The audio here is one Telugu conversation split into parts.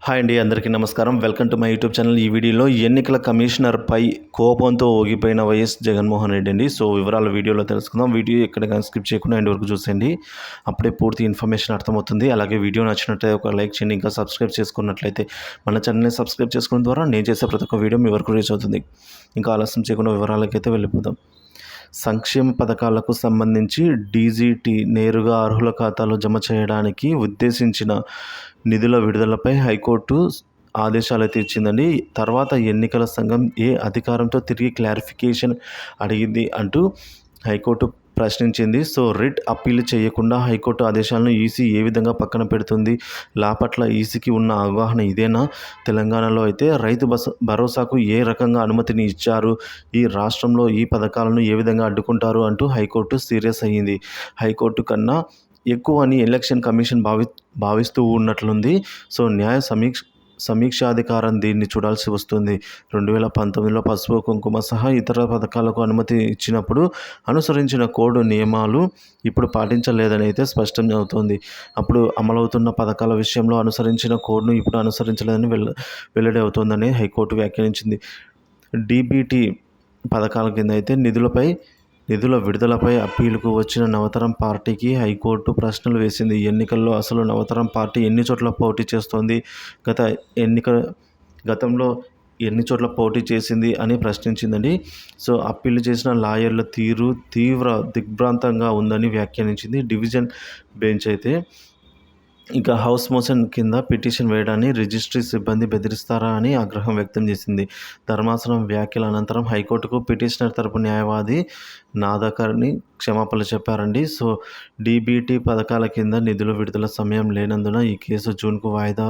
హాయ్ అండి, అందరికీ నమస్కారం. Welcome to my YouTube channel. ఈ వీడియోలో ఎన్నికల కమిషనర్పై కోపంతో ఊగిపోయిన వైఎస్ జగన్మోహన్ రెడ్డి అండి. సో వివరాలు వీడియోలో తెలుసుకుందాం. వీడియో ఎక్కడ స్కిప్ చేయకుండా ఎండ్ వరకు చూసేయండి. అప్పుడే పూర్తి ఇన్ఫర్మేషన్ అర్థమవుతుంది. అలాగే వీడియో నచ్చినట్లయితే ఒక లైక్ చేయండి. ఇంకా సబ్స్క్రైబ్ చేసుకున్నట్లయితే మన ఛానల్ని సబ్స్క్రైబ్ చేసుకోవడం ద్వారా నేను చేసే ప్రతి ఒక్క వీడియో మీ వరకు రీచ్ అవుతుంది. ఇంకా ఆలస్యం చేయకుండా వివరాలకైతే వెళ్ళిపోదాం. సంక్షేమ పథకాలకు సంబంధించి డీజీటీ నేరుగా అర్హుల ఖాతాలో జమ చేయడానికి ఉద్దేశించిన నిధుల విడుదలపై హైకోర్టు ఆదేశాలైతే ఇచ్చిందండి. తర్వాత ఎన్నికల సంఘం ఏ అధికారంతో తిరిగి క్లారిఫికేషన్ అడిగింది అంటూ హైకోర్టు ప్రశ్నించింది. సో రిట్ అప్పీల్ చేయకుండా హైకోర్టు ఆదేశాలను ఈసీ ఏ విధంగా పక్కన పెడుతుంది? లా పట్ల ఈసీకి ఉన్న అవగాహన ఇదేనా? తెలంగాణలో అయితే రైతు భరోసాకు ఏ రకంగా అనుమతిని ఇచ్చారు? ఈ రాష్ట్రంలో ఈ పథకాలను ఏ విధంగా అడ్డుకుంటారు అంటూ హైకోర్టు సీరియస్ అయ్యింది. హైకోర్టు కన్నా ఎక్కువ అని ఎలక్షన్ కమిషన్ భావిస్తూ ఉన్నట్లుంది. సో న్యాయ సమీక్షాధికారం దీన్ని చూడాల్సి వస్తుంది. 2019లో పసుపు కుంకుమ సహా ఇతర పథకాలకు అనుమతి ఇచ్చినప్పుడు అనుసరించిన కోడ్ నియమాలు ఇప్పుడు పాటించలేదని అయితే స్పష్టం అవుతోంది. అప్పుడు అమలవుతున్న పథకాల విషయంలో అనుసరించిన కోడ్ను ఇప్పుడు అనుసరించలేదని వెల్లడి అవుతోందని హైకోర్టు వ్యాఖ్యానించింది. డీబీటీ పథకాల కింద అయితే నిధుల విడుదలపై అప్పీలుకు వచ్చిన నవతరం పార్టీకి హైకోర్టు ప్రశ్నలు వేసింది. ఎన్నికల్లో అసలు నవతరం పార్టీ ఎన్ని చోట్ల పోటీ చేస్తోంది? గతంలో ఎన్ని చోట్ల పోటీ చేసింది అని ప్రశ్నించిందండి. సో అప్పీలు చేసిన లాయర్ల తీరు తీవ్ర దిగ్భ్రాంతంగా ఉందని వ్యాఖ్యానించింది డివిజన్ బెంచ్ అయితే. ఇంకా హౌస్ మోషన్ కింద పిటిషన్ వేయడాన్ని రిజిస్ట్రీ సిబ్బంది బెదిరిస్తారా అని ఆగ్రహం వ్యక్తం చేసింది. ధర్మాసనం వ్యాఖ్యల అనంతరం హైకోర్టుకు పిటిషనర్ తరపు న్యాయవాది నాదకర్ని క్షమాపణలు చెప్పారండి. సో డీబీటీ పథకాల కింద నిధుల విడుదల సమయం లేనందున ఈ కేసు జూన్కు వాయిదా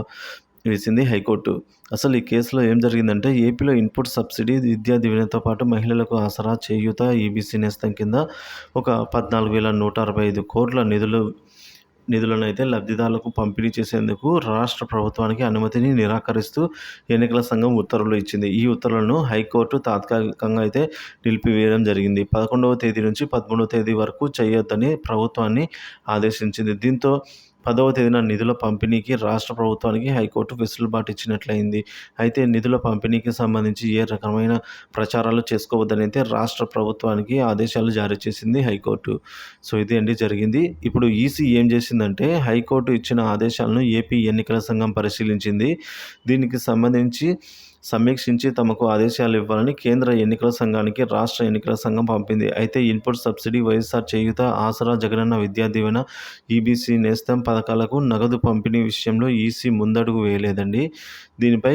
వేసింది హైకోర్టు. అసలు ఈ కేసులో ఏం జరిగిందంటే, ఏపీలో ఇన్పుట్ సబ్సిడీ, విద్యా దీవెనతో పాటు మహిళలకు ఆసరా, చేయూత, ఈబీసీ నేస్తం కింద ఒక 14,165 కోట్ల నిధులను అయితే లబ్ధిదారులకు పంపిణీ చేసేందుకు రాష్ట్ర ప్రభుత్వానికి అనుమతిని నిరాకరిస్తూ ఎన్నికల సంఘం ఉత్తర్వులు ఇచ్చింది. ఈ ఉత్తర్వులను హైకోర్టు తాత్కాలికంగా అయితే నిలిపివేయడం జరిగింది. 11వ తేదీ నుంచి 13వ తేదీ వరకు చేయొద్దని ప్రభుత్వాన్ని ఆదేశించింది. దీంతో 10వ తేదీన నిధుల పంపిణీకి రాష్ట్ర ప్రభుత్వానికి హైకోర్టు వెసులుబాటు ఇచ్చినట్లయింది. అయితే నిధుల పంపిణీకి సంబంధించి ఏ రకమైన ప్రచారాలు చేసుకోవద్దని అయితే రాష్ట్ర ప్రభుత్వానికి ఆదేశాలు జారీ చేసింది హైకోర్టు. సో ఇదే అండి జరిగింది. ఇప్పుడు ఈసీ ఏం చేసిందంటే, హైకోర్టు ఇచ్చిన ఆదేశాలను ఏపీ ఎన్నికల సంఘం పరిశీలించింది. దీనికి సంబంధించి సమీక్షించి తమకు ఆదేశాలు ఇవ్వాలని కేంద్ర ఎన్నికల సంఘానికి రాష్ట్ర ఎన్నికల సంఘం పంపింది. అయితే ఇన్పుట్ సబ్సిడీ, వైఎస్ఆర్ చేయూత, ఆసరా, జగనన్న విద్యా దీవెన, ఈబీసీ నేస్తం పథకాలకు నగదు పంపిణీ విషయంలో ఈసీ ముందడుగు వేయలేదండి. దీనిపై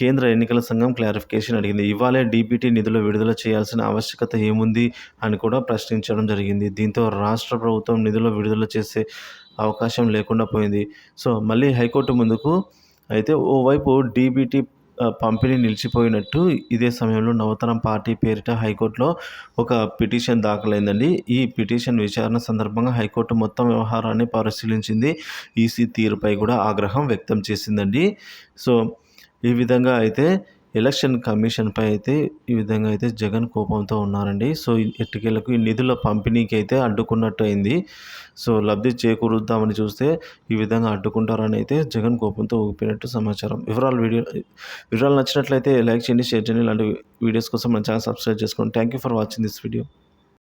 కేంద్ర ఎన్నికల సంఘం క్లారిఫికేషన్ అడిగింది. ఇవాళే డీబీటీ నిధులు విడుదల చేయాల్సిన ఆవశ్యకత ఏముంది అని కూడా ప్రశ్నించడం జరిగింది. దీంతో రాష్ట్ర ప్రభుత్వం నిధులు విడుదల చేసే అవకాశం లేకుండా పోయింది. సో మళ్ళీ హైకోర్టు ముందుకు అయితే ఓవైపు డీబీటీ పంపిణీ నిలిచిపోయినట్టు ఇదే సమయంలో నవతరం పార్టీ పేరిట హైకోర్టులో ఒక పిటిషన్ దాఖలైందండి. ఈ పిటిషన్ విచారణ సందర్భంగా హైకోర్టు మొత్తం వ్యవహారాన్ని పరిశీలించింది. ఈసీ తీరుపై కూడా ఆగ్రహం వ్యక్తం చేసిందండి. సో ఈ విధంగా అయితే ఎలక్షన్ కమిషన్పై అయితే ఈ విధంగా అయితే జగన్ కోపంతో ఉన్నారండి. సో ఎట్టకేలకు ఈ నిధుల పంపిణీకి అయితే అడ్డుకున్నట్టు అయింది. సో లబ్ధి చేకూరుద్దామని చూస్తే ఈ విధంగా అడ్డుకుంటారని అయితే జగన్ కోపంతో ఊపినట్టు సమాచారం. వివరాలు నచ్చినట్లయితే లైక్ చేయండి, షేర్ చేయండి. ఇలాంటి వీడియోస్ కోసం మన ఛానల్ సబ్స్క్రైబ్ చేసుకోండి. Thank you for watching this video.